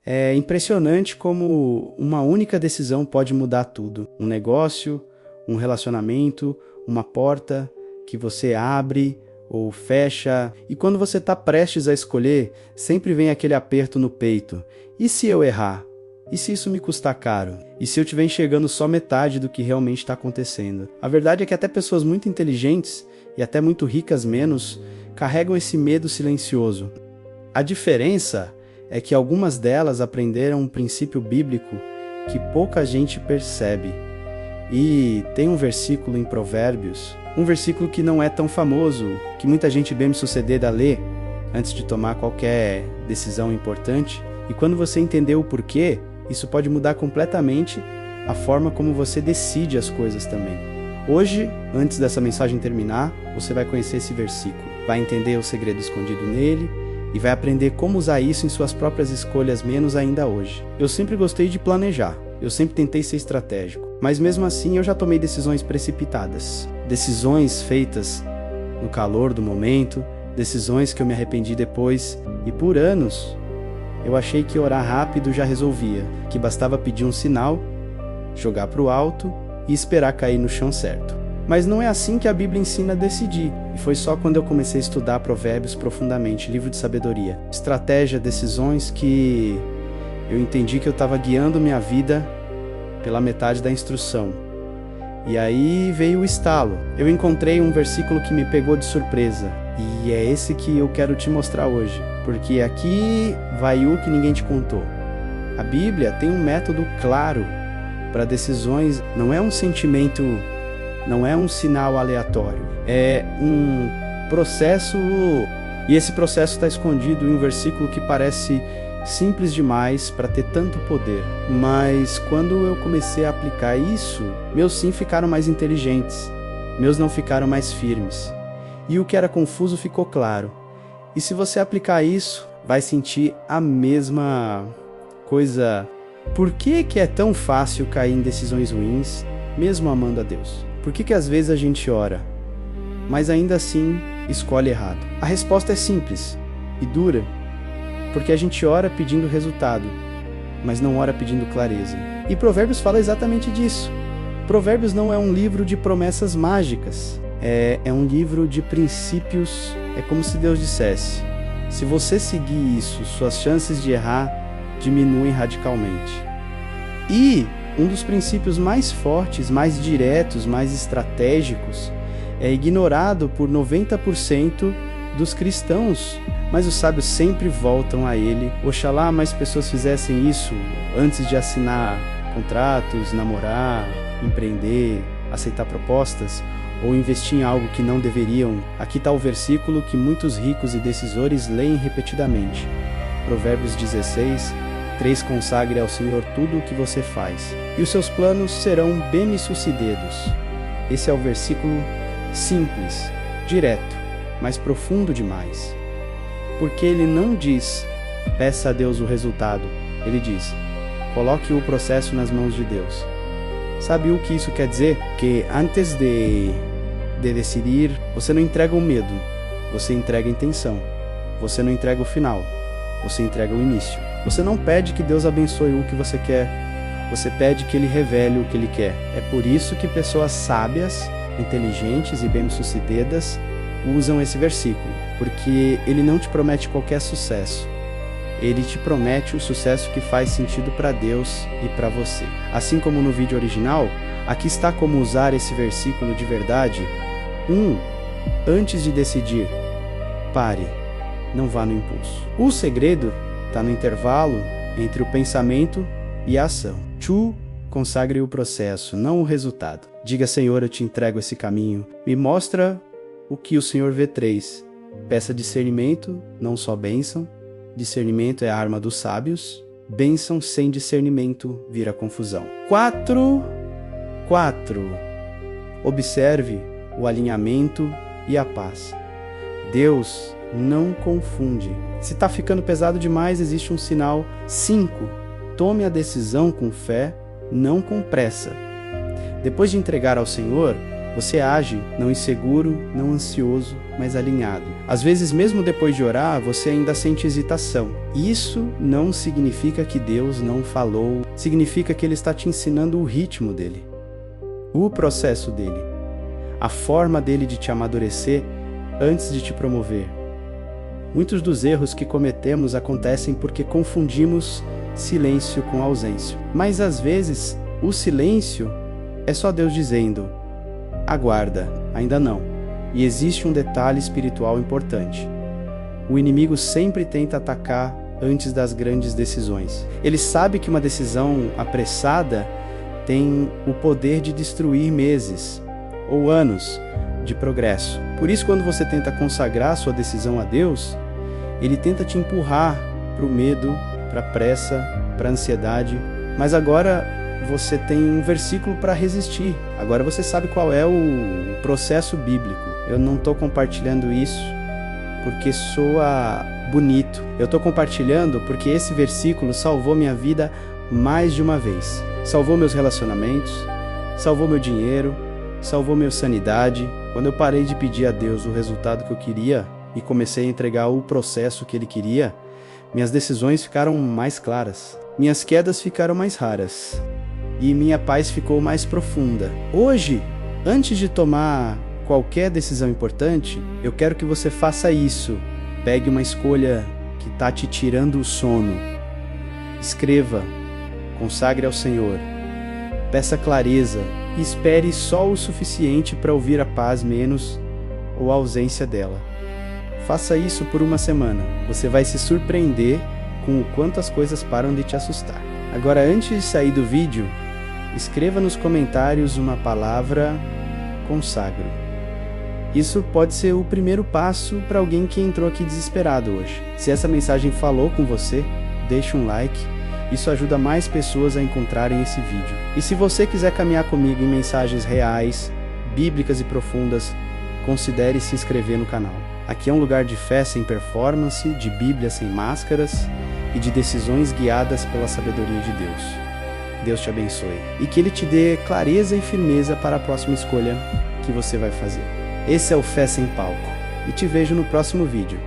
É impressionante como uma única decisão pode mudar tudo. Um negócio, um relacionamento, uma porta que você abre ou fecha. E quando você está prestes a escolher, sempre vem aquele aperto no peito. E se eu errar? E se isso me custar caro? E se eu estiver enxergando só metade do que realmente está acontecendo? A verdade é que até pessoas muito inteligentes e até muito ricas menos carregam esse medo silencioso. A diferença é que algumas delas aprenderam um princípio bíblico que pouca gente percebe. E tem um versículo em Provérbios, um versículo que não é tão famoso, que muita gente bem-sucedida lê antes de tomar qualquer decisão importante. E quando você entender o porquê, isso pode mudar completamente a forma como você decide as coisas também. Hoje, antes dessa mensagem terminar, você vai conhecer esse versículo, vai entender o segredo escondido nele e vai aprender como usar isso em suas próprias escolhas, menos ainda hoje. Eu sempre gostei de planejar, eu sempre tentei ser estratégico, mas mesmo assim eu já tomei decisões precipitadas, decisões feitas no calor do momento, decisões que eu me arrependi depois, e por anos eu achei que orar rápido já resolvia, que bastava pedir um sinal, jogar para o alto e esperar cair no chão certo. Mas não é assim que a Bíblia ensina a decidir, e foi só quando eu comecei a estudar Provérbios profundamente, livro de sabedoria, estratégia, decisões, que eu entendi que eu estava guiando minha vida pela metade da instrução. E aí veio o estalo. Eu encontrei um versículo que me pegou de surpresa, e é esse que eu quero te mostrar hoje, porque aqui vai o que ninguém te contou. A Bíblia tem um método claro para decisões, não é um sentimento, não é um sinal aleatório, é um processo, e esse processo está escondido em um versículo que parece simples demais para ter tanto poder. Mas quando eu comecei a aplicar isso, meus sim ficaram mais inteligentes, meus não ficaram mais firmes, e o que era confuso ficou claro. E se você aplicar isso, vai sentir a mesma coisa. Por que é tão fácil cair em decisões ruins, mesmo amando a Deus? Por que às vezes a gente ora, mas ainda assim escolhe errado? A resposta é simples e dura, porque a gente ora pedindo resultado, mas não ora pedindo clareza. E Provérbios fala exatamente disso. Provérbios não é um livro de promessas mágicas, é um livro de princípios. É como se Deus dissesse: se você seguir isso, suas chances de errar diminuem radicalmente. E um dos princípios mais fortes, mais diretos, mais estratégicos, é ignorado por 90% dos cristãos, mas os sábios sempre voltam a ele. Oxalá mais pessoas fizessem isso antes de assinar contratos, namorar, empreender, aceitar propostas ou investir em algo que não deveriam. Aqui está o versículo que muitos ricos e decisores leem repetidamente. Provérbios 16:3: consagre ao Senhor tudo o que você faz, e os seus planos serão bem-sucedidos. Esse é o versículo simples, direto, mas profundo demais. Porque ele não diz, peça a Deus o resultado. Ele diz, coloque o processo nas mãos de Deus. Sabe o que isso quer dizer? Que antes de decidir, você não entrega o medo, você entrega a intenção. Você não entrega o final, você entrega o início. Você não pede que Deus abençoe o que você quer, você pede que Ele revele o que Ele quer. É por isso que pessoas sábias, inteligentes e bem-sucedidas usam esse versículo, porque ele não te promete qualquer sucesso. Ele te promete o sucesso que faz sentido para Deus e para você. Assim como no vídeo original, aqui está como usar esse versículo de verdade. Antes de decidir, pare, não vá no impulso. O segredo está no intervalo entre o pensamento e a ação. Consagre o processo, não o resultado. Diga, Senhor, eu te entrego esse caminho. Me mostra o que o Senhor vê. 3. Peça discernimento, não só bênção. Discernimento é a arma dos sábios. Bênção sem discernimento vira confusão. 4. Observe o alinhamento e a paz. Deus não confunde. Se está ficando pesado demais, existe um sinal. 5. Tome a decisão com fé, não com pressa. Depois de entregar ao Senhor, Você age não inseguro, não ansioso, mas alinhado. Às vezes, mesmo depois de orar, você ainda sente hesitação. Isso não significa que Deus não falou, significa que Ele está te ensinando o ritmo dele, o processo dele, a forma dele de te amadurecer antes de te promover. Muitos dos erros que cometemos acontecem porque confundimos silêncio com ausência. Mas às vezes, o silêncio é só Deus dizendo: aguarda, ainda não. E existe um detalhe espiritual importante. O inimigo sempre tenta atacar antes das grandes decisões. Ele sabe que uma decisão apressada tem o poder de destruir meses ou anos de progresso. Por isso, quando você tenta consagrar sua decisão a Deus, Ele tenta te empurrar para o medo, para a pressa, para a ansiedade. Mas agora você tem um versículo para resistir. Agora você sabe qual é o processo bíblico. Eu não estou compartilhando isso porque soa bonito. Eu estou compartilhando porque esse versículo salvou minha vida mais de uma vez. Salvou meus relacionamentos, salvou meu dinheiro, salvou minha sanidade. Quando eu parei de pedir a Deus o resultado que eu queria e comecei a entregar o processo que Ele queria, minhas decisões ficaram mais claras, minhas quedas ficaram mais raras e minha paz ficou mais profunda. Hoje, antes de tomar qualquer decisão importante, eu quero que você faça isso. Pegue uma escolha que está te tirando o sono. Escreva, consagre ao Senhor, peça clareza e espere só o suficiente para ouvir a paz menos ou a ausência dela. Faça isso por uma semana. Você vai se surpreender com o quanto as coisas param de te assustar. Agora, antes de sair do vídeo, escreva nos comentários uma palavra consagro. Isso pode ser o primeiro passo para alguém que entrou aqui desesperado hoje. Se essa mensagem falou com você, deixe um like. Isso ajuda mais pessoas a encontrarem esse vídeo. E se você quiser caminhar comigo em mensagens reais, bíblicas e profundas, considere se inscrever no canal. Aqui é um lugar de fé sem performance, de Bíblia sem máscaras e de decisões guiadas pela sabedoria de Deus. Deus te abençoe e que Ele te dê clareza e firmeza para a próxima escolha que você vai fazer. Esse é o Fé Sem Palco e te vejo no próximo vídeo.